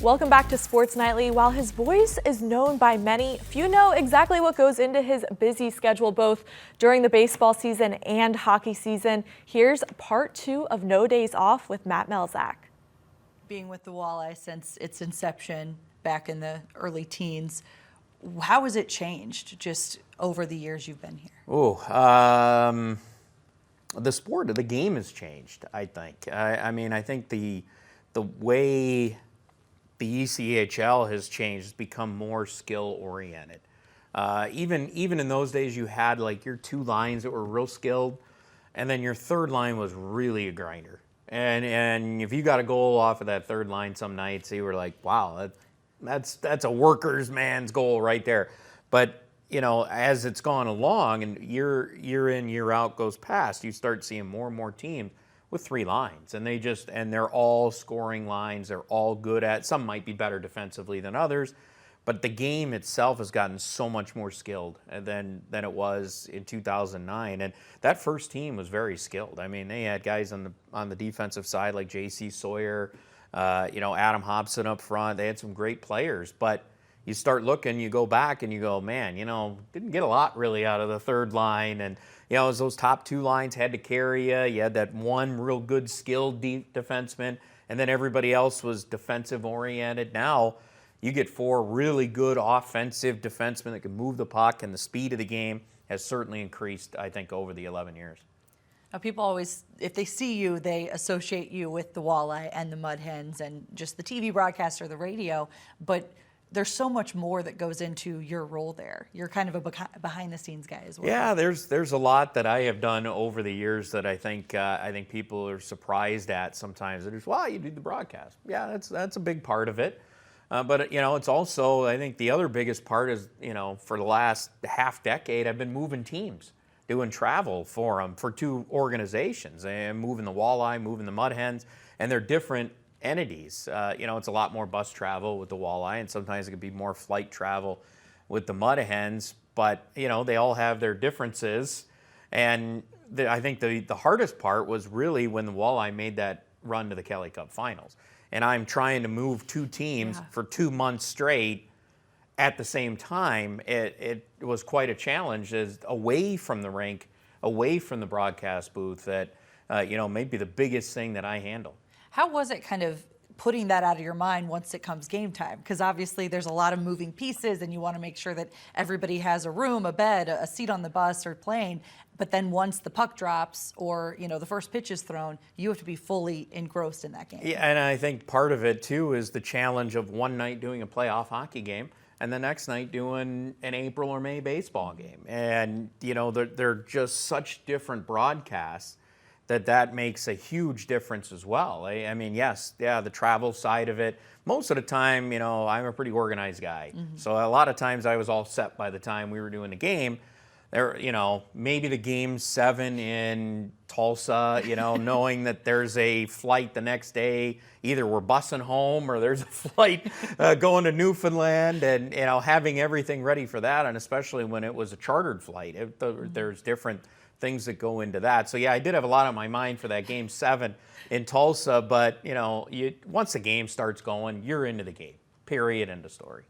Welcome back to Sports Nightly. While his voice is known by many, few know exactly what goes into his busy schedule both during the baseball season and hockey season. Here's part 2 of No Days Off with Matt Melzak. Being with the Walleye since its inception back in the early teens, how has it changed just over the years you've been here? The sport of the game has changed, I think. I think the way the ECHL has changed, has become more skill-oriented. Even in those days, you had like your 2 lines that were real skilled, and then your 3rd line was really a grinder. And if you got a goal off of that 3rd line some nights, you were like, wow, that's a worker's man's goal right there. But as it's gone along and year in, year out goes past, you start seeing more and more teams with 3 lines, and they're all scoring lines. They're all good at. Some might be better defensively than others, but the game itself has gotten so much more skilled than it was in 2009. And that first team was very skilled. I mean, they had guys on the defensive side like J.C. Sawyer, Adam Hobson up front. They had some great players, but you start looking, you go back and you go, man, didn't get a lot really out of the 3rd line. And, as those top 2 lines had to carry you. You had that one real good skilled deep defenseman, and then everybody else was defensive oriented. Now you get 4 really good offensive defensemen that can move the puck, and the speed of the game has certainly increased, I think, over the 11 years. Now, people always, if they see you, they associate you with the Walleye and the Mud Hens and just the TV broadcast or the radio, but there's so much more that goes into your role there. You're kind of a behind-the-scenes guy as well. Yeah, there's a lot that I have done over the years that I think people are surprised at sometimes. It's, wow, you do the broadcast. Yeah, that's a big part of it. But it's also, I think the other biggest part is, for the last half decade, I've been moving teams, doing travel for them, for 2 organizations, and moving the Walleye, moving the Mud Hens, and they're different entities. It's a lot more bus travel with the Walleye, and sometimes it could be more flight travel with the Mud Hens, but they all have their differences. And I think the hardest part was really when the Walleye made that run to the Kelly Cup Finals, and I'm trying to move 2 teams for 2 months straight at the same time. It was quite a challenge, as away from the rink, away from the broadcast booth, that maybe the biggest thing that I handle. How was it kind of putting that out of your mind once it comes game time? Because obviously there's a lot of moving pieces and you want to make sure that everybody has a room, a bed, a seat on the bus or plane. But then once the puck drops or, the first pitch is thrown, you have to be fully engrossed in that game. Yeah, and I think part of it too is the challenge of one night doing a playoff hockey game and the next night doing an April or May baseball game. And, they're just such different broadcasts that makes a huge difference as well. I mean, yes, the travel side of it. Most of the time, I'm a pretty organized guy. Mm-hmm. So a lot of times I was all set by the time we were doing the game. There, maybe the game 7 in Tulsa, knowing that there's a flight the next day, either we're bussing home or there's a flight going to Newfoundland, and, having everything ready for that. And especially when it was a chartered flight, there's different things that go into that. So yeah, I did have a lot on my mind for that game 7 in Tulsa, but once the game starts going, you're into the game, period, end of story.